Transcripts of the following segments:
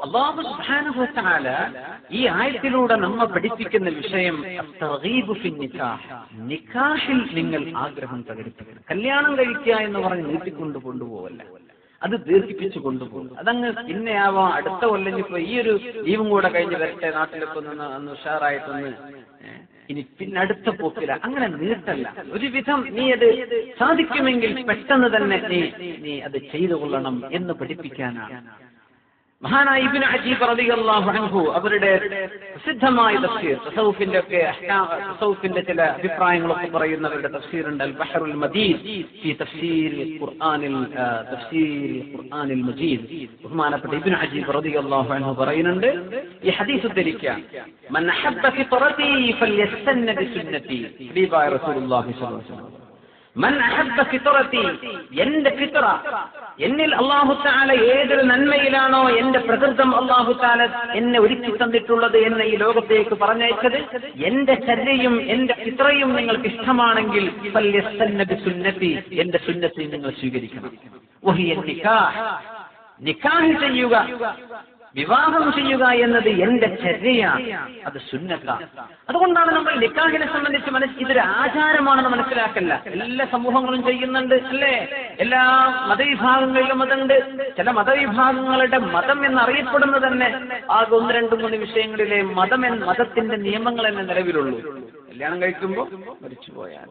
അല്ലാഹു സുബ്ഹാനഹു വ തആല ഈ ആയത്തിലൂടെ നമ്മെ പഠിപ്പിക്കുന്ന വിഷയം തർഗീബു ഫി നിക്കാഹ്, നിക്കാഹിൽ നിങ്ങൾ ആഗ്രഹം പ്രകടിപ്പിക്കണം. കല്യാണം കഴിക്കുക എന്ന് പറഞ്ഞ് നീട്ടിക്കൊണ്ട് കൊണ്ടുപോവല്ല, അത് ദീർഘിപ്പിച്ചു കൊണ്ടുപോകും. അതങ്ങ് പിന്നെയാവാം, അടുത്ത കൊല്ലം ഇപ്പൊ ഈ ഒരു ലീവും കൂടെ കഴിഞ്ഞ് വരട്ടെ, നാട്ടിലൊക്കെ ഒന്ന് ഉഷാറായിട്ടൊന്ന്, ഇനി പിന്നെ അടുത്ത പോക്കില്ല, അങ്ങനെ നീട്ടല്ല. ഒരുവിധം നീ അത് സാധിക്കുമെങ്കിൽ പെട്ടെന്ന് തന്നെ നീ അത് ചെയ്തു കൊള്ളണം എന്ന് പഠിപ്പിക്കാനാണ്. മഹാനായ ഇബ്നു അജീബ് റളിയല്ലാഹു അൻഹു അവരുടെ പ്രസിദ്ധമായ തഫ്സീർ, തസൗഫിന്റെ ചില അഭിപ്രായങ്ങളൊക്കെ പറയുന്നവരുടെ തഫ്സീർ ഉണ്ട്, അൽ ബഹറുൽ മദീദ് ഫി തഫ്സീർ ഖുർആനിൽ മജീദ്. ബഹുമാനപ്പെട്ട ഇബ്നു അജീബ് റളിയല്ലാഹു അൻഹു പറയുന്നുണ്ട്, ഈ ഹദീസ് ഉദ്ധരിക്കുക, മൻ അഹബ്ബ ഫിത്രതി ഫൽയസ്തന്ന ബിസുന്നതി, ഹബീബായ റസൂലുള്ളാഹി സ്വല്ലല്ലാഹു അലൈഹി വസല്ലം. മൻ അഹബ്ബ ഫിത്രതി, എന്റെ ഫിത്ര, എന്നിൽ അല്ലാഹു തആല ഏതൊരു നന്മയിലാണോ എന്റെ പ്രകൃതം അല്ലാഹു തആല എന്നെ ഒരുക്കി തന്നിട്ടുള്ളത്, എന്നെ ഈ ലോകത്തേക്ക് പറഞ്ഞയച്ചത്, എന്റെ ചര്യയും എന്റെ ഫിത്രയും നിങ്ങൾക്ക് ഇഷ്ടമാണെങ്കിൽ ഫൽയസ്തന്ന ബിസുന്നതി, എന്റെ സുന്നത്തെ നിങ്ങൾ സ്വീകരിക്കണം. വഹിയ നിക്കാഹ്, നിക്കാഹ് ചെയ്യുക, വിവാഹം ചെയ്യുക എന്നത് എന്റെ ചര്യയാണ്, അത് സുന്നത്താണ്. അതുകൊണ്ടാണ് നമ്മൾ നിക്കാഹിനെ സംബന്ധിച്ച് ഇതൊരു ആചാരമാണെന്ന് മനസ്സിലാക്കല്ല. എല്ലാ സമൂഹങ്ങളും ചെയ്യുന്നുണ്ട് അല്ലേ, എല്ലാ മതവിഭാഗങ്ങളിലും അതുണ്ട്. ചില മതവിഭാഗങ്ങളുടെ മതം എന്നറിയപ്പെടുന്നത് തന്നെ ആകെ 1, 2, 3 വിഷയങ്ങളിലെ മതത്തിന്റെ നിയമങ്ങൾ തന്നെ നിലവിലുള്ളൂ. കല്യാണം കഴിക്കുമ്പോൾ മരിച്ചുപോയാൽ,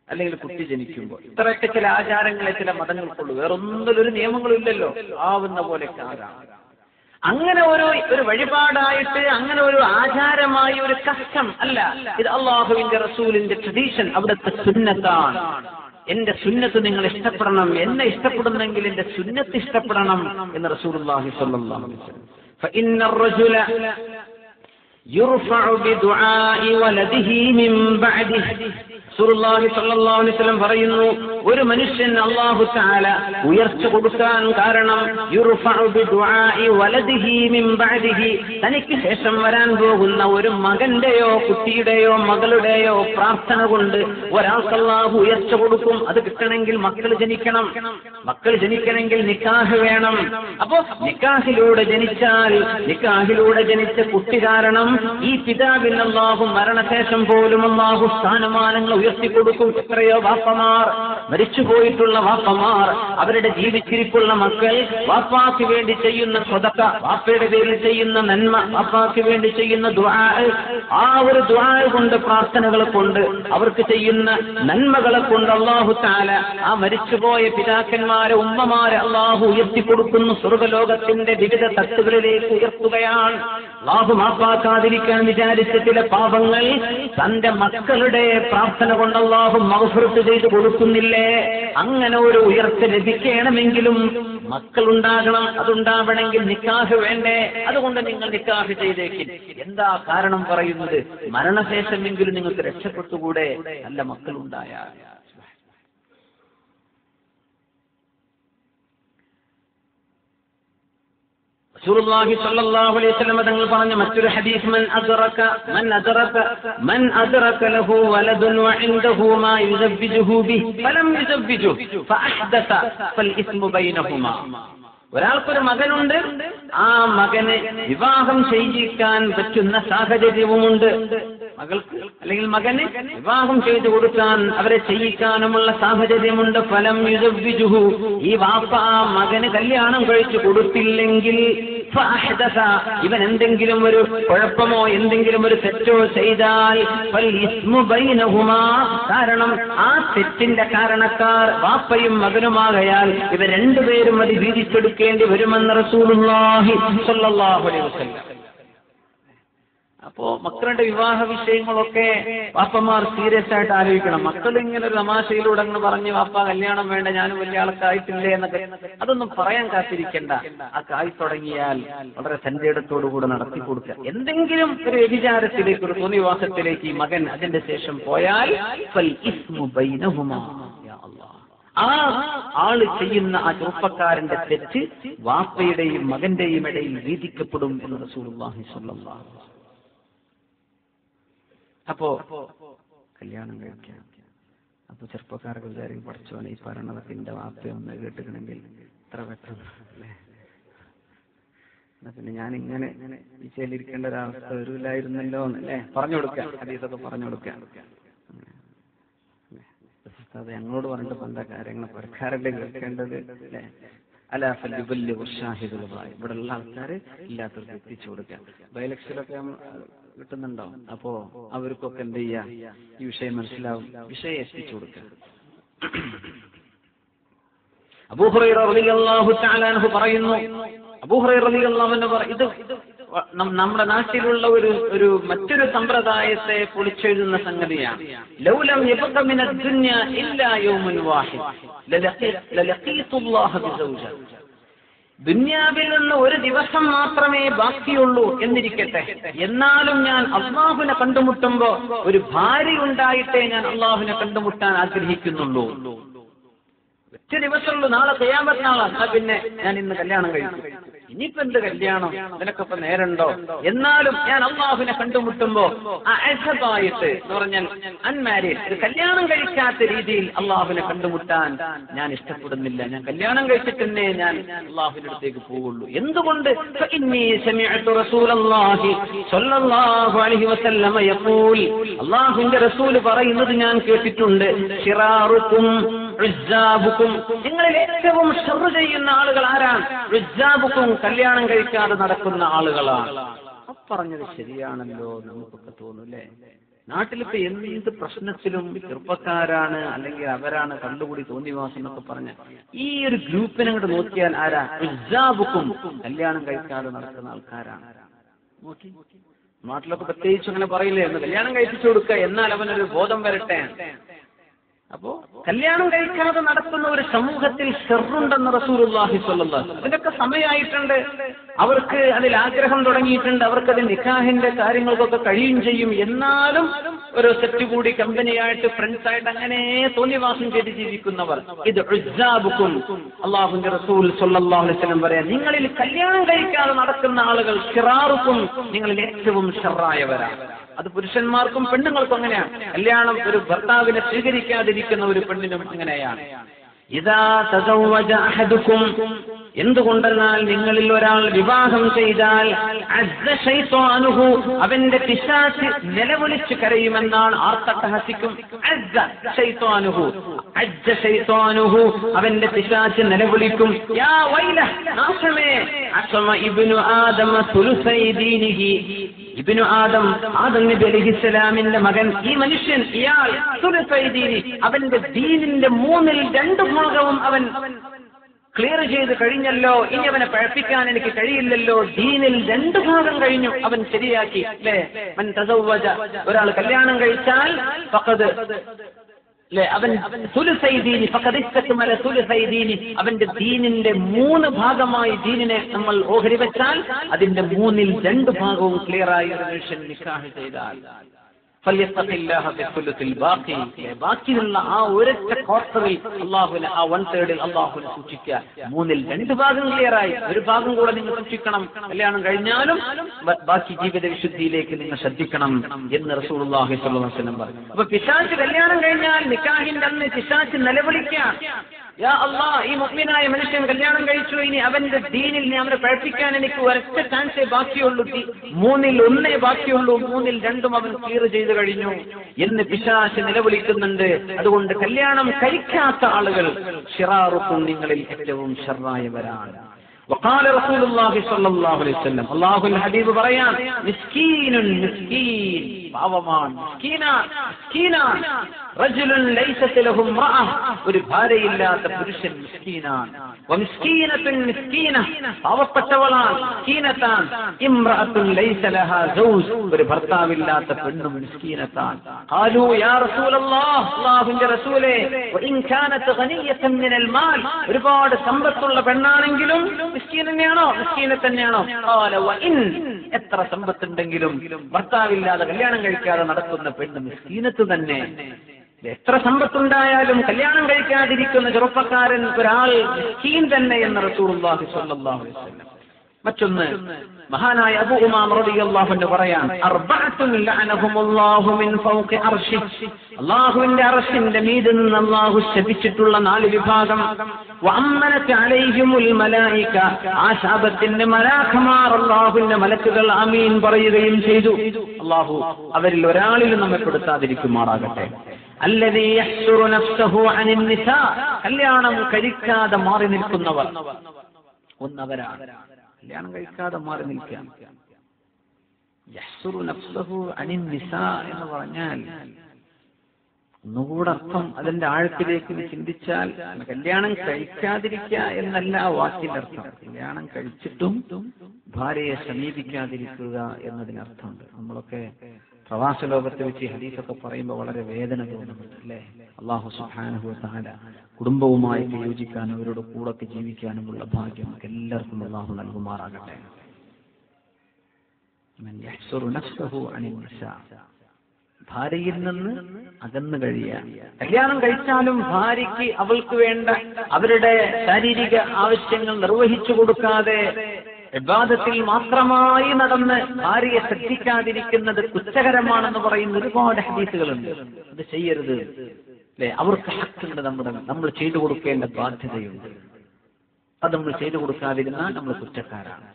അല്ലെങ്കിൽ കുട്ടി ജനിക്കുമ്പോൾ, ഇത്രയൊക്കെ ചില ആചാരങ്ങളെ ചില മതങ്ങൾക്കുള്ളൂ. വേറൊന്നിലൊരു നിയമങ്ങളും ഇല്ലല്ലോ, ആവുന്ന പോലെയൊക്കെ ആകാം. അങ്ങനെ ഒരു വഴിപാടായിട്ട്, അങ്ങനെ ഒരു ആചാരമായി, ഒരു കസ്റ്റം അല്ല ഇത്. അള്ളാഹുവിന്റെ റസൂലിന്റെ ട്രഡീഷൻ, അവിടുത്തെ സുന്നത്താണ്. എന്റെ സുന്നത്ത് നിങ്ങൾ ഇഷ്ടപ്പെടണം, എന്നെ ഇഷ്ടപ്പെടുന്നെങ്കിൽ എന്റെ സുന്നത്ത് ഇഷ്ടപ്പെടണം എന്ന് റസൂലുള്ളാഹി സ്വല്ലല്ലാഹു അലൈഹി വസല്ലം. ഫഇന്ന الرجل يرفع بدعاء ولده من بعده. റസൂലുള്ളാഹി സ്വല്ലല്ലാഹു അലൈഹി വസല്ലം പറയുന്നു, ഒരു മനുഷ്യൻ അല്ലാഹു തആല ഉയർച്ച കൊടുക്കാൻ കാരണം യുർഫഉ ബിദുആഇ വലദിഹി മിൻ ബഅദിഹി, തനിക്ക് ശേഷം വരാൻ പോകുന്ന ഒരു മകന്റെയോ കുട്ടിയുടെയോ മകളുടെയോ പ്രാർത്ഥന കൊണ്ട് ഒരാൾക്ക് അല്ലാഹു ഉയർച്ച കൊടുക്കും. അത് കിട്ടണമെങ്കിൽ മക്കൾ ജനിക്കണം, മക്കൾ ജനിക്കണമെങ്കിൽ നിക്കാഹ് വേണം. അപ്പോ നിക്കാഹിലൂടെ ജനിച്ച കുട്ടി കാരണം ഈ പിതാവിന് അല്ലാഹു മരണശേഷം പോലും അല്ലാഹു സ്ഥാനമാനങ്ങൾ ഉയർത്തിക്കൊടുക്കും. എത്രയോ വാപ്പമാർ, മരിച്ചുപോയിട്ടുള്ള വാപ്പമാർ, അവരുടെ ജീവിച്ചിരിപ്പുള്ള മക്കൾ വാപ്പാക്ക് വേണ്ടി ചെയ്യുന്ന സ്വതക്ക, വാപ്പയുടെ പേരിൽ ചെയ്യുന്ന നന്മ, വാപ്പാക്ക് വേണ്ടി ചെയ്യുന്ന ദുആ, ആ ഒരു ദുആ കൊണ്ട്, പ്രാർത്ഥനകളെ കൊണ്ട്, അവർക്ക് ചെയ്യുന്ന നന്മകളെ കൊണ്ട് അല്ലാഹു തആല ആ മരിച്ചുപോയ പിതാക്കന്മാരെ, ഉമ്മമാരെ അല്ലാഹു ഉയർത്തിക്കൊടുക്കുന്നു. സ്വർഗ്ഗലോകത്തിന്റെ വിവിധ തട്ടുകളിലേക്ക് ഉയർത്തുകയാണ്. അല്ലാഹു മാപ്പാക്കാതിരിക്കാൻ വിചാരിച്ച ചില പാപങ്ങൾ തന്റെ മക്കളുടെ പ്രാർത്ഥന കൊണ്ട് അല്ലാഹു മഗ്ഫിറത്ത് ചെയ്തു കൊടുക്കുന്നില്ലേ? അങ്ങനെ ഒരു ഉയർച്ച ലഭിക്കണമെങ്കിലും മക്കളുണ്ടാകണം. അതുണ്ടാവണമെങ്കിൽ നിക്കാഹ് വേണ്ടേ? അതുകൊണ്ട് നിങ്ങൾ നിക്കാഹ് ചെയ്തേക്കും. എന്താ കാരണം പറയുന്നത്? മരണശേഷമെങ്കിലും നിങ്ങൾക്ക് രക്ഷപ്പെട്ടുകൂടെ നല്ല മക്കളുണ്ടായാൽ? റസൂലുള്ളാഹി സ്വല്ലല്ലാഹു അലൈഹി വസല്ലം തങ്ങൾ പറഞ്ഞ മറ്റൊരു ഹദീസ്, മൻ അദ്റക ലഹു വലദുൻ വഇൻദഹു മാ യുസവ്വിജുഹു ബിഹി ഫലം യുസവ്വിജുഹു ഫഅഹ്ദസ ഫൽ ഇസ്മു ബൈനഹുമാ. ഒരാൾക്കൊരു മകനുണ്ട്, ആ മകനെ വിവാഹം ചെയ്യിക്കാൻ പറ്റുന്ന സാഹചര്യവുമുണ്ട്. മകൾക്ക് അല്ലെങ്കിൽ മകന് വിവാഹം ചെയ്തു കൊടുക്കാൻ, അവരെ ചെയ്യിക്കാനുമുള്ള സാഹചര്യമുണ്ട്. ഫലം യുസവ്വിജുഹു, ഈ വാപ്പ ആ മകന് കല്യാണം കഴിച്ചു കൊടുത്തില്ലെങ്കിൽ ഫഅഹ്ദസ, ഇവൻ എന്തെങ്കിലും ഒരു കുഴപ്പമോ എന്തെങ്കിലും ഒരു തെറ്റോ ചെയ്താൽ ഫൽ ഇസ്മു ബൈനഹുമാ, കാരണം ആ തെറ്റിന്റെ കാരണക്കാർ വാപ്പയും മകനുമാകയാൽ ഇവർ രണ്ടുപേരും അത് വീതിച്ചെടുക്കേണ്ടി വരുമെന്ന് റസൂലുള്ളാഹി സ്വല്ലല്ലാഹു അലൈഹി വസല്ലം. അപ്പോ മക്കളുടെ വിവാഹ വിഷയങ്ങളൊക്കെ വാപ്പമാർ സീരിയസ് ആയിട്ട് ആലോചിക്കണം. മക്കൾ ഇങ്ങനെ ഒരു തമാശയിലൂടെ അങ്ങ് പറഞ്ഞ് വാപ്പ കല്യാണം വേണ്ട, ഞാനും വലിയ ആൾക്കായിട്ടില്ലേ എന്നൊക്കെ, അതൊന്നും പറയാൻ കാത്തിരിക്കണ്ട. ആ കായി തുടങ്ങിയാൽ വളരെ തന്റേടത്തോടുകൂടെ നടത്തി കൊടുക്കുക. എന്തെങ്കിലും ഒരു വ്യഭിചാരത്തിലേക്ക്, ഒരു തോന്നിവാസത്തിലേക്ക് ഈ മകൻ അതിന്റെ ശേഷം പോയാൽ ഫൽ ഇസ്മു ബൈനഹുമാ, യാ അല്ലാഹ്, ആ ആള് ചെയ്യുന്ന ആ ചെറുപ്പക്കാരന്റെ തെറ്റ് വാപ്പയുടെയും മകന്റെയും ഇടയിൽ വീതിക്കപ്പെടും എന്ന് റസൂലുള്ളാഹി സ്വല്ലല്ലാഹു അലൈഹി വസല്ലം. അപ്പോ കല്യാണം കഴിക്കാം. അപ്പൊ ചെറുപ്പക്കാർക്ക് വിചാരിക്കും, പഠിച്ചോനെ ഈ പറയണതൊക്കെ എന്റെ വാപ്പയൊന്ന് കേട്ടിക്കണമെങ്കിൽ ഇത്ര പെട്ടെന്ന് അല്ലേ? പിന്നെ ഞാനിങ്ങനെ ഈ ചെല്ലിരിക്കേണ്ട ഒരവസ്ഥ വരില്ലായിരുന്നല്ലോ എന്നല്ലേ പറഞ്ഞു കൊടുക്കുക, ഹദീസൊക്കെ പറഞ്ഞു കൊടുക്കുക. അത് ഞങ്ങളോട് പറഞ്ഞിട്ട് എന്താ കാര്യങ്ങൾ പുരക്കാരല്ലേ കേൾക്കേണ്ടത് അല്ലേ? ഇവിടെ ഉള്ള ആൾക്കാർ ഇല്ലാത്തവർക്ക് എത്തിച്ചു കൊടുക്കുക. ബൈലക്ഷനൊക്കെ കിട്ടുന്നുണ്ടോ? അപ്പോ അവർക്കൊക്കെ എന്ത് ചെയ്യാ, ഈ വിഷയം മനസ്സിലാവും, വിഷയം എത്തിച്ചു കൊടുക്കുക. അബൂ ഹുറൈറ റളിയല്ലാഹു തആല അൻഹു പറയുന്നു, അബൂ ഹുറൈറ റളിയല്ലാഹു അൻഹു ഇത് നമ്മുടെ നാട്ടിലുള്ള ഒരു മറ്റൊരു സമ്പ്രദായത്തെ പൊളിച്ചെഴുതുന്ന സംഗതിയാണ്. ലൗലം യബ്ഖ മിന ദുനിയ ഇല്ലാ യൗമുൻ വാഹിദ് ലലഖീതുല്ലാഹ ബിസൗജ. ദുനിയാവിൽ നിന്ന് ഒരു ദിവസം മാത്രമേ ബാക്കിയുള്ളൂ എന്നിരിക്കട്ടെ, എന്നാലും ഞാൻ അല്ലാഹുവിനെ കണ്ടുമുട്ടുമ്പോ ഒരു ഭാര്യ ഉണ്ടായിട്ടേ ഞാൻ അല്ലാഹുവിനെ കണ്ടുമുട്ടാൻ ആഗ്രഹിക്കുന്നുള്ളൂ. ഒറ്റ ദിവസമുള്ളൂ, നാളെ ഖിയാമത്ത് നാളാണ്, പിന്നെ ഞാൻ ഇന്ന് കല്യാണം കഴിച്ചു, ഇനിയിപ്പോ എന്ത് കല്യാണം, ഇതിനൊക്കെ ഇപ്പൊ നേരണ്ടോ, എന്നാലും ഞാൻ അല്ലാഹുവിനെ കണ്ടുമുട്ടുമ്പോ അഅസബായിട്ട് എന്ന് പറഞ്ഞാൽ അൺമാരീഡ്, ഒരു കല്യാണം കഴിക്കാത്ത രീതിയിൽ അല്ലാഹുവിനെ കണ്ടുമുട്ടാൻ ഞാൻ ഇഷ്ടപ്പെടുന്നില്ല. ഞാൻ കല്യാണം കഴിച്ചിട്ട് തന്നെ ഞാൻ അല്ലാഹുവിന്റെ അടുത്തേക്ക് പോവുള്ളൂ. എന്തുകൊണ്ട്? ഫഇന്നീ സമിഅതു റസൂലല്ലാഹി സ്വല്ലല്ലാഹു അലൈഹി വസല്ലമ യഖൂൽ, അല്ലാഹുവിന്റെ റസൂൽ പറയുന്നത് ഞാൻ കേട്ടിട്ടുണ്ട്, ശിറാറുക്കും ഉസ്സാബുക്കും, നിങ്ങളിൽ ഏറ്റവും ശർർ ചെയ്യുന്ന ആളുകൾ ആരാണ്? ഉസ്സാബുക്കും, കല്യാണം കഴിക്കാതെ നടക്കുന്ന ആളുകളാണ്. പറഞ്ഞത് ശരിയാണല്ലോ നമുക്കൊക്കെ തോന്നൂല്ലേ? നാട്ടിലിപ്പോ എന്ത് പ്രശ്നത്തിലും ചെറുപ്പക്കാരാണ് അല്ലെങ്കിൽ അവരാണ് കണ്ടുകൂടി തോന്നിവാസം എന്നൊക്കെ പറഞ്ഞ ഈ ഒരു ഗ്രൂപ്പിനെ അങ്ങോട്ട് നോക്കിയാൽ ആരാ? ഉസ്സാബുക്കും, കല്യാണം കഴിക്കാതെ നടക്കുന്ന ആൾക്കാരാണ്. നോക്കി നാട്ടിലൊക്കെ പ്രത്യേകിച്ച് അങ്ങനെ പറയില്ലേ, എന്ന് കല്യാണം കഴിപ്പിച്ചു കൊടുക്കുക, എന്നാൽ അവനൊരു ബോധം വരട്ടെ. അപ്പോ കല്യാണം കഴിക്കാതെ നടത്തുന്ന ഒരു സമൂഹത്തിൽ ഷർറുണ്ടെന്ന് റസൂലുള്ളാഹി സ്വല്ലല്ലാഹു അലൈഹി വസല്ലം. അതിനൊക്കെ സമയമായിട്ടുണ്ട്, അവർക്ക് അതിൽ ആഗ്രഹം തുടങ്ങിയിട്ടുണ്ട്, അവർക്കത് നിക്കാഹിന്റെ കാര്യങ്ങൾക്കൊക്കെ കഴിയും ചെയ്യും. എന്നാലും ഒരു സെറ്റ് കൂടി കമ്പനിയായിട്ട് ഫ്രണ്ട്സായിട്ട് അങ്ങനെ തോന്നിവാസം ചെയ്ത് ജീവിക്കുന്നവർ, ഇത് ഉസ്സാബുക്കും. അല്ലാഹുവിന്റെ റസൂൽ സ്വല്ലല്ലാഹു അലൈഹി വസല്ലം പറയാ, നിങ്ങളിൽ കല്യാണം കഴിക്കാതെ നടക്കുന്ന ആളുകൾ ശിറാറുക്കും, നിങ്ങളിൽ ഏറ്റവും ഷർറായവരാണ്. അത് പുരുഷന്മാർക്കും പെണ്ണുങ്ങൾക്കും അങ്ങനെയാണ്. കല്യാണം ഒരു ഭർത്താവിനെ സ്വീകരിക്കാതിരിക്കുന്ന ഒരു പെണ്ണിനും അങ്ങനെയാണ്. ഇദാ തസവ്വജ അഹദുക്കും, എന്തുകൊണ്ടെന്നാൽ നിങ്ങളിൽ ഒരാൾ വിവാഹം ചെയ്താൽ അസ്സ ശൈത്വാനുഹു, അവന്റെ പിശാച് നിലവിളിച്ച് കരയുമെന്നാണ്, ആർത്തട്ടഹസിക്കും. അസ്സ ശൈത്വാനുഹു, അസ്സ ശൈത്വാനുഹു, അവന്റെ പിശാച് നിലവിളിക്കും. യാ വൈല, നാശമേ, അസ്മ ഇബ്നു ആദമ സുലുസൈ ദീനിഹി, ഇബ്നു ആദം, ആദം നബി അലൈഹിസ്സലാമിന്റെ മകൻ, ഈ മനുഷ്യൻ, ഇയാൾ സുലുസൈ ദീനി, അവന്റെ ദീനിന്റെ 2/3 ഭാഗവും അവൻ ക്ലിയർ ചെയ്ത് കഴിഞ്ഞല്ലോ, ഇനി അവനെ പഴപ്പിക്കാൻ എനിക്ക് കഴിയില്ലല്ലോ. ദീനിൽ 2 ഭാഗം കഴിഞ്ഞു, അവൻ ശരിയാക്കി. അല്ലേ? മൻ തസവ്വജ, ഒരാൾ കല്യാണം കഴിച്ചാൽ ഫഖദ്, അല്ലേ, അവൻ സുലുസൈ ദീനി, ഫഖദ് ഇസ്തക്മല സുലുസൈ ദീനി, അവന്റെ ദീനിന്റെ 3 ഭാഗമായി ദീനിനെ നമ്മൾ ഓഹരി വെച്ചാൽ അതിന്റെ 3/2 ഭാഗവും ക്ലിയറായി ഒരു മനുഷ്യൻ നിക്കാഹ് ചെയ്താൽ ബാക്കിയുള്ള ആ ഒരൊറ്റ ക്വാർട്ടറിൽ അള്ളാഹുവിനെ, ആ 1/3 അള്ളാഹുവിനെ സൂക്ഷിക്കുക. 3/2 ഭാഗം ക്ലിയറായി, ഒരു ഭാഗം കൂടെ നിങ്ങൾ സൂക്ഷിക്കണം. കല്യാണം കഴിഞ്ഞാലും ബാക്കി ജീവിത വിശുദ്ധിയിലേക്ക് നിങ്ങൾ ശ്രദ്ധിക്കണം എന്ന് റസൂലുള്ളാഹി സ്വല്ലല്ലാഹു അലൈഹി വസല്ലം പറഞ്ഞു. അപ്പൊ പിശാച് കല്യാണം കഴിഞ്ഞാൽ നിക്കാഹിന്റെ അന്ന് പിശാച് നിലവിളിക്കാം, യാ അല്ലാഹ്, ഈ മുഅ്മിനായ മനുഷ്യൻ കല്യാണം കഴിച്ചു, ഇനി അവന്റെ ദീനിൽ അവനെ പഠിപ്പിക്കാൻ എനിക്ക് ഒരൊറ്റ ചാൻസേ ബാക്കിയുള്ളൂ, 3/1 ബാക്കിയുള്ളൂ, 3/2 അവൻ ക്ലിയർ ചെയ്തു കഴിഞ്ഞു എന്ന് പിശാച് നിലവിളിക്കുന്നുണ്ട്. അതുകൊണ്ട് കല്യാണം കഴിക്കാത്ത ആളുകൾ ശിറാറുക്കും, നിങ്ങളിൽ ഏറ്റവും ശർറായവരാണ്. وقال رسول الله صلى الله عليه وسلم, അല്ലാഹുവിന്റെ ഹബീബ് പറയാൻ, മിസ്കീനുൻ, മിസ്കീൻ, പാവമാണ്, മിസ്കീനാണ്, റജുലുൻ ലൈസത് ലഹു ഇംറഅ, ഒരു ഭാര്യയില്ലാത്ത പുരുഷൻ മിസ്കീനാണ്. വമിസ്കീനത്തുൻ മിസ്കീന, പാവപ്പെട്ടവളാണ്, മിസ്കീനത്താൻ. ഇംറഅത്തുൻ ലൈസ ലഹാ സൗജ്, ഒരു ഭർത്താവില്ലാത്ത പെണ്ണും മിസ്കീനത്താൻ. ഖാലൂ യാ റസൂലല്ലാഹ്, അല്ലാഹുവിന്റെ റസൂലേ, വഇൻ കാനത് ഗനിയതൻ മിനൽ മാൽ, ഒരുപാട് സമ്പത്തുള്ള പെണ്ണാണെങ്കിലും മിസ്കീൻ തന്നെയാണോ? മിസ്കീനെ തന്നെയാണോ? ഖാല വഇൻ, എത്ര സമ്പത്തുണ്ടെങ്കിലും ഭർത്താവില്ലാതെ കല്യാണം കഴിക്കാതെ നടക്കുന്ന പെണ്ണ് മിസ്കീനത്ത് തന്നെ. എത്ര സമ്പത്തുണ്ടായാലും കല്യാണം കഴിക്കാതിരിക്കുന്ന ചെറുപ്പക്കാരൻ ഒരാൾ മിസ്കീൻ തന്നെ എന്ന് റസൂലുള്ളാഹി സ്വല്ലല്ലാഹു അലൈഹി വസല്ലം. മറ്റൊന്ന് മഹാനായ അബൂ ഉമാമ റളിയല്ലാഹു അൻഹു പറയാൻ അർബഅത്തുൻ ലഅനഹുമുല്ലാഹു മിൻ ഫൗഖി അർശി, അല്ലാഹുവിന്റെ അർശിന്റെ മീതെ നിന്ന് അല്ലാഹു ശപിച്ചിട്ടുള്ള 4 വിഭാഗം. വഅമ്മനത അലൈഹിമുൽ മലായിക, ആ ശാപത്തിന്റെ മലാഖമാർ അല്ലാഹുവിന്റെ മലക്കുകൾ ആമീൻ പറയുകയും ചെയ്തു. അല്ലാഹു അവരിൽ ഒരാളിലും നമ്മെ പെടുത്താതിരിക്കുമാറാകട്ടെ. അല്ലദീ യഹ്സുറു നഫ്സഹു അനിൻ നിസാ, കല്യാണം കഴിക്കാതെ മാറി നിൽക്കുന്നവർ ഒന്നവരാണ്. കല്യാണം കഴിക്കാതെ മാറി നിൽക്കാൻ യഹ്സുറു നഫ്സഹു അനിൻ നിസാ എന്ന് പറഞ്ഞാൽ ഒന്നുകൂടെ അർത്ഥം അതിന്റെ ആഴത്തിലേക്ക് ചിന്തിച്ചാൽ കല്യാണം കഴിക്കാതിരിക്കുക എന്നല്ല ആ വാക്കിന്റെ അർത്ഥം. കല്യാണം കഴിച്ചിട്ടും ഭാര്യയെ സമീപിക്കാതിരിക്കുക എന്നതിനർത്ഥമുണ്ട്. നമ്മളൊക്കെ പ്രവാസ ലോകത്തെ വെച്ച് ഹദീസൊക്കെ പറയുമ്പോൾ വളരെ വേദന തോന്നുന്നുണ്ട് അല്ലേ? അല്ലാഹു സുബ്ഹാനഹു വ തആല കുടുംബവുമായി യോജിക്കാനും അവരുടെ കൂടെ ജീവിക്കാനുമുള്ള ഭാഗ്യം നമുക്ക് എല്ലാവർക്കും അല്ലാഹു നൽകുമാറാകട്ടെ. മൻ യഹ്സുറു നഫ്സഹു അനിൻ നിസാ, ഭാര്യയിൽ നിന്ന് അകന്നു കഴിയാൻ. കല്യാണം കഴിച്ചാലും ഭാര്യയ്ക്ക് അവൾക്ക് വേണ്ട അവരുടെ ശാരീരിക ആവശ്യങ്ങൾ നിർവഹിച്ചു കൊടുക്കാതെ ഇബാദത്തിൽ മാത്രമായി നടന്ന് ഭാര്യയെ ശ്രദ്ധിക്കാതിരിക്കുന്നത് കുറ്റകരമാണെന്ന് പറയുന്ന ഒരുപാട് ഹദീസുകളുണ്ട്. അത് ചെയ്യരുത് അല്ലെ? അവർക്ക് ഹക്കുണ്ട്, നമ്മൾ ചെയ്തു കൊടുക്കേണ്ട ബാധ്യതയുണ്ട്. അത് നമ്മൾ ചെയ്തു കൊടുക്കാതിരുന്നാൽ നമ്മൾ കുറ്റക്കാരാണ്.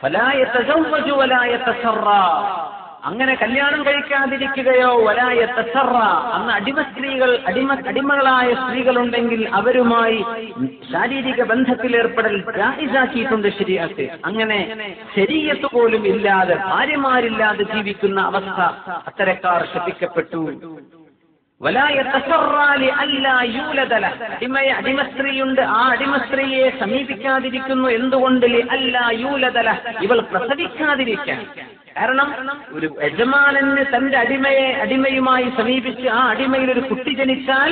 ഫലാ യതസവ്വജു വലാ യതസറ, അങ്ങനെ കല്യാണം കഴിക്കാതിരിക്കുകയോ വലാ യതസറ, അന്ന് അടിമകളായ സ്ത്രീകളുണ്ടെങ്കിൽ അവരുമായി ശാരീരിക ബന്ധത്തിൽ ഏർപ്പെടൽ ജായിസാക്കിയിട്ടുണ്ട് ശരീഅത്ത്. അങ്ങനെ ശരീഅത്ത് പോലും ഇല്ലാതെ ഭാര്യമാരില്ലാതെ ജീവിക്കുന്ന അവസ്ഥ അത്തരക്കാർ ശപിക്കപ്പെട്ടു. അടിമസ്ത്രീയുണ്ട്, ആ അടിമസ്ത്രീയെ സമീപിക്കാതിരിക്കുന്നു. എന്തുകൊണ്ട്? ഇവൾ പ്രസവിക്കാതിരിക്കാൻ. കാരണം ഒരു യജമാനന് തന്റെ അടിമയുമായി സമീപിച്ച് ആ അടിമയിൽ ഒരു കുട്ടി ജനിച്ചാൽ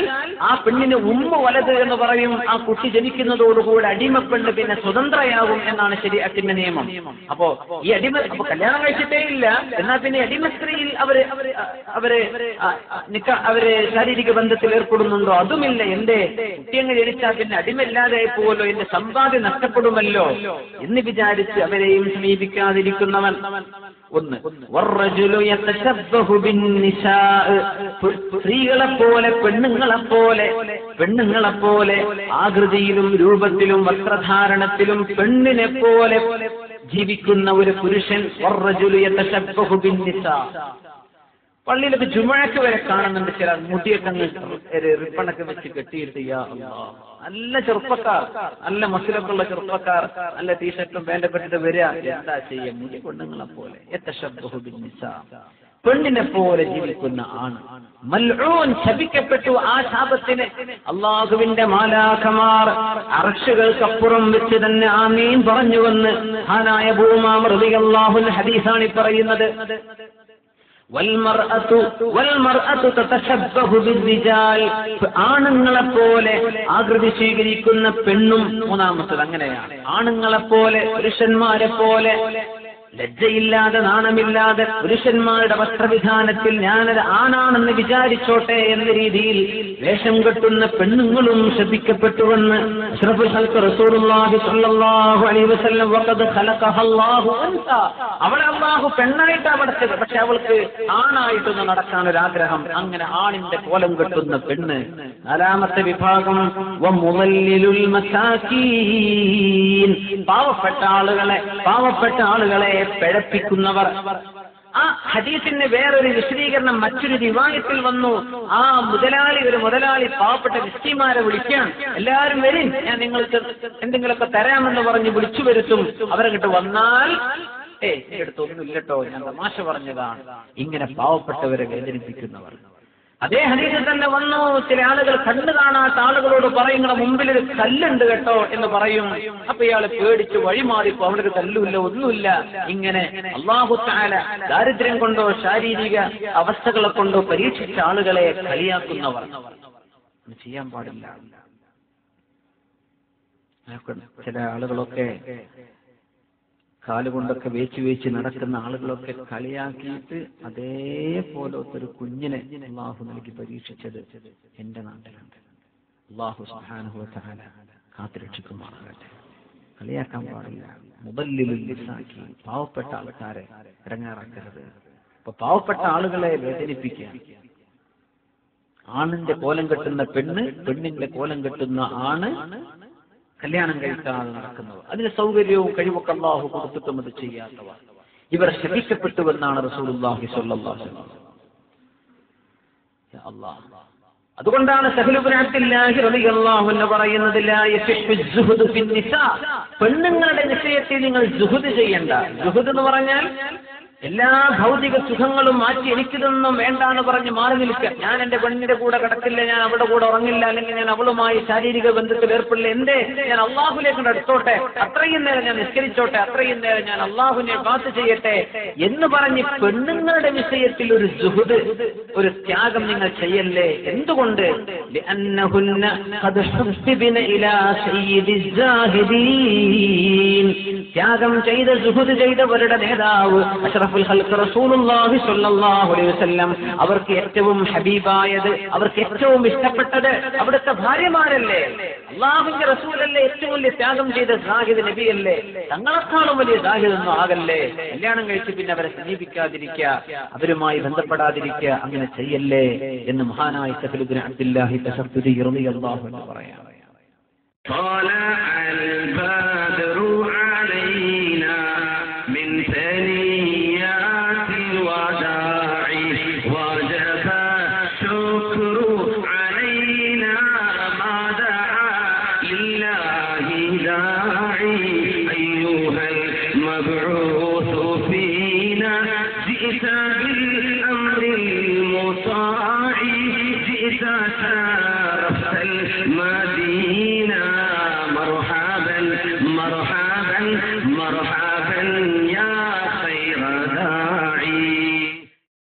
ആ പെണ്ണിന് ഉമ്മ വലത് എന്ന് പറയും. ആ കുട്ടി ജനിക്കുന്നതോടുകൂടി അടിമപ്പെണ്ണ് പിന്നെ സ്വതന്ത്രയാകും എന്നാണ് ശരീഅത്തിന്റെ നിയമം. അപ്പോ ഈ അപ്പൊ കല്യാണം കഴിച്ചിട്ടേ ഇല്ല, എന്നാൽ പിന്നെ അടിമ സ്ത്രീയിൽ അവര് ശാരീരിക ബന്ധത്തിൽ ഏർപ്പെടുന്നുണ്ടോ? അതുമില്ല. എന്റെ കുട്ടിയങ്ങ് ജനിച്ചാൽ പിന്നെ അടിമയില്ലാതെ പോവല്ലോ, എന്റെ സമ്പാദ്യം നഷ്ടപ്പെടുമല്ലോ എന്ന് വിചാരിച്ച് അവരെയും സമീപിക്കാതിരിക്കുന്നവൻ. ഒന്ന് സ്ത്രീകളെപ്പോലെ പെണ്ണുങ്ങളെപ്പോലെ ആകൃതിയിലും രൂപത്തിലും വസ്ത്രധാരണത്തിലും പെണ്ണിനെ പോലെ ജീവിക്കുന്ന ഒരു പുരുഷൻ. പള്ളിയിലൊക്കെ ജുമുഅക്ക് വരെ കാണുന്നുണ്ട് ചില മുടിയൊക്കെ റിപ്പണൊക്കെ വെച്ച് കെട്ടിയിട്ട് നല്ല ചെറുപ്പക്കാർ, നല്ല മസിലൊക്കെ ഉള്ള ചെറുപ്പക്കാർ, നല്ല ടീഷർട്ടും പാന്റൊക്കെ ഇട്ടിട്ട് വരിക. എന്താ ചെയ്യ? മുടി പെണ്ണുങ്ങളെ പോലെ യതശബ്ബഹു ബിന്നിസാ, പെണ്ണിനെ പോലെ ജീവിക്കുന്ന ആണ്. മൽഊൻ, ശപിക്കപ്പെട്ടു. ആ ശാപത്തിന് അല്ലാഹുവിന്റെ മാലാഖമാർ അർശുകൾക്കപ്പുറം വെച്ച് തന്നെ ആമീൻ പറഞ്ഞുവെന്ന് മഹാനായ അബൂ ഉമാമ റളിയല്ലാഹു അൻഹു ഹദീസാണ് പറയുന്നത്. ആണുങ്ങളെപ്പോലെ ആകൃതി സ്വീകരിക്കുന്ന പെണ്ണും. മൂന്നാമത്തത് അങ്ങനെയാണ്. ആണുങ്ങളെപ്പോലെ പുരുഷന്മാരെ പോലെ ലജ്ജയില്ലാതെ നാണമില്ലാതെ പുരുഷന്മാരുടെ വസ്ത്രവിധാനത്തിൽ ഞാനത് ആണാണെന്ന് വിചാരിച്ചോട്ടെ എന്ന രീതിയിൽ വേഷം കെട്ടുന്ന പെണ്ണുങ്ങളും ശപിക്കപ്പെട്ടുവെന്ന് അഷ്റഫുൽ ഖൽഖ് റസൂലുള്ളാഹി സ്വല്ലല്ലാഹു അലൈഹി വസല്ലം വഖദ് ഖലഖഹല്ലാഹു അൻസ, അവളെ അല്ലാഹു പെണ്ണായിട്ടാണ് പഠിച്ചത്, പക്ഷെ അവൾക്ക് ആണായിട്ടൊന്ന് നടക്കാൻ ഒരു ആഗ്രഹം. അങ്ങനെ ആണിന്റെ കോലം കെട്ടുന്ന പെണ്ണ്. നാലാമത്തെ വിഭാഗം വമുദല്ലിലുൽ മസാകീൻ, പാവപ്പെട്ട ആളുകളെ പിഴപ്പിക്കുന്നവർ. ആ ഹദീസിന് വേറൊരു വിശദീകരണം മറ്റൊരു റിവായത്തിൽ വന്നു. ആ മുതലാളി പാവപ്പെട്ട മിസ്കീന്മാരെ വിളിക്കാൻ, എല്ലാവരും വരും, ഞാൻ നിങ്ങൾക്ക് എന്തെങ്കിലുമൊക്കെ തരാമെന്ന് പറഞ്ഞ് വിളിച്ചു വരുത്തും. അവരങ്ങോട്ട് വന്നാൽ എന്റെ അടുത്തൊന്നും ഇല്ലട്ടോ, ഞാൻ തമാശ പറഞ്ഞതാണ്. ഇങ്ങനെ പാവപ്പെട്ടവരെ വേദനിപ്പിക്കുന്നവർ. അതേ ഹദീസിൽ തന്നെ വന്നു, ചില ആളുകൾ കണ്ണു കാണാത്ത ആളുകളോട് പറയും, നിങ്ങളുടെ മുമ്പിൽ ഒരു കല്ലുണ്ട് കേട്ടോ എന്ന് പറയും. അപ്പൊ ഇയാള് പേടിച്ച് വഴിമാറിപ്പോ അവിടെ ഒരു കല്ലുമില്ല, ഒന്നുമില്ല. ഇങ്ങനെ അല്ലാഹു തആല ദാരിദ്ര്യം കൊണ്ടോ ശാരീരിക അവസ്ഥകളെ കൊണ്ടോ പരീക്ഷിച്ച ആളുകളെ കളിയാക്കുന്നവർ. ചെയ്യാൻ പാടില്ല. ചില ആളുകളൊക്കെ കാലുകൊണ്ടൊക്കെ വേച്ച് നടക്കുന്ന ആളുകളൊക്കെ കളിയാക്കിയിട്ട് അതേപോലത്തെ ഒരു കുഞ്ഞിനെ അല്ലാഹു നൽകി പരീക്ഷിച്ചത് എന്റെ നാട്ടിലുണ്ട്. അല്ലാഹു സുബ്ഹാനഹു വ തആല കാത്തുരക്ഷിക്കുമാറാകട്ടെ. കളിയാക്കാൻ പാടില്ല. മുദല്ലിലുൽ ലിസാക്കി, പാവപ്പെട്ട ആൾക്കാരെ ഇടങ്ങേറാക്കരുത്. അപ്പൊ പാവപ്പെട്ട ആളുകളെ വേദനിപ്പിക്കുക. ആണിന്റെ കോലം കെട്ടുന്ന പെണ്ണ്, പെണ്ണിന്റെ കോലം കെട്ടുന്ന ആണ് കല്യാണം കഴിക്കാതെ നടക്കുന്നവർ, അതിന് സൗകര്യവും കഴിവൊക്കെ അല്ലാഹു കൊടുത്തിട്ടും അത് ചെയ്യാത്തവർ, ഇവർ ശപിക്കപ്പെട്ടുവെന്നാണ് റസൂലുള്ളാഹി സ്വല്ലല്ലാഹു അലൈഹി വസല്ലം. അതുകൊണ്ടാണ് സഹ്ൽ ഇബ്നു അബ്ദുല്ലാഹി റളിയല്ലാഹു അൻഹു പറയുന്നത്, ലാ യഫിഹു സുഹ്ദു ഫിൻ നിസാ, പെണ്ണുങ്ങളുടെ വിഷയത്തിൽ നിങ്ങൾ സുഹ്ദ് ചെയ്യണ്ട. സുഹ്ദ് എന്ന് പറഞ്ഞാൽ എല്ലാ ഭൗതിക സുഖങ്ങളും മാറ്റി എനിക്കിതൊന്നും വേണ്ടാന്ന് പറഞ്ഞ് മാറി നിൽക്കുക. ഞാൻ എന്റെ പെണ്ണിന്റെ കൂടെ കിടക്കില്ല, ഞാൻ അവളുടെ കൂടെ ഉറങ്ങില്ല, അല്ലെങ്കിൽ ഞാൻ അവളുമായി ശാരീരിക ബന്ധത്തിൽ ഏർപ്പെടില്ല. എന്തേ, ഞാൻ അള്ളാഹുലേക്ക് അടുത്തോട്ടെ, അത്രയും നേരം ഞാൻ നിസ്കരിച്ചോട്ടെ, അത്രയും നേരം ഞാൻ അള്ളാഹുവിനെ ബാത്ത് ചെയ്യട്ടെ എന്ന് പറഞ്ഞ് പെണ്ണുങ്ങളുടെ വിഷയത്തിൽ ഒരു സുഹൃദ്, ഒരു ത്യാഗം നിങ്ങൾ ചെയ്യല്ലേ. എന്തുകൊണ്ട്? ത്യാഗം ചെയ്ത സുഹൃദ് ചെയ്തവരുടെ നേതാവ് അഷ്റഫുൽ ഖൽഖ് റസൂലുള്ളാഹി സ്വല്ലല്ലാഹു അലൈഹി വസല്ലം, അവർക്ക് ഏറ്റവും ഹബീബായത്, അവർക്ക് ഏറ്റവും ഇഷ്ടപ്പെട്ടത് അവിടുത്തെ ഭാര്യമാരല്ലേ, അള്ളാഹുവിന്റെ റസൂലല്ലേ, ഏറ്റവും വലിയ ത്യാഗം ചെയ്ത സാഹിദ് നബിയല്ലേ. തങ്ങളെക്കാളും വലിയ സാഹിദൊന്നും ആകല്ലേ. കല്യാണം കഴിച്ച് പിന്നെ അവരെ സമീപിക്കാതിരിക്കുക, അവരുമായി ബന്ധപ്പെടാതിരിക്കുക, അങ്ങനെ ചെയ്യല്ലേ എന്ന് മഹാനായ സഹ്ൽ ഇബ്നു അബ്ദുല്ലാഹി തശഫ്ഫുദി റളിയല്ലാഹു അൻഹു പറയാം. المطاع جئت شرفت المدينة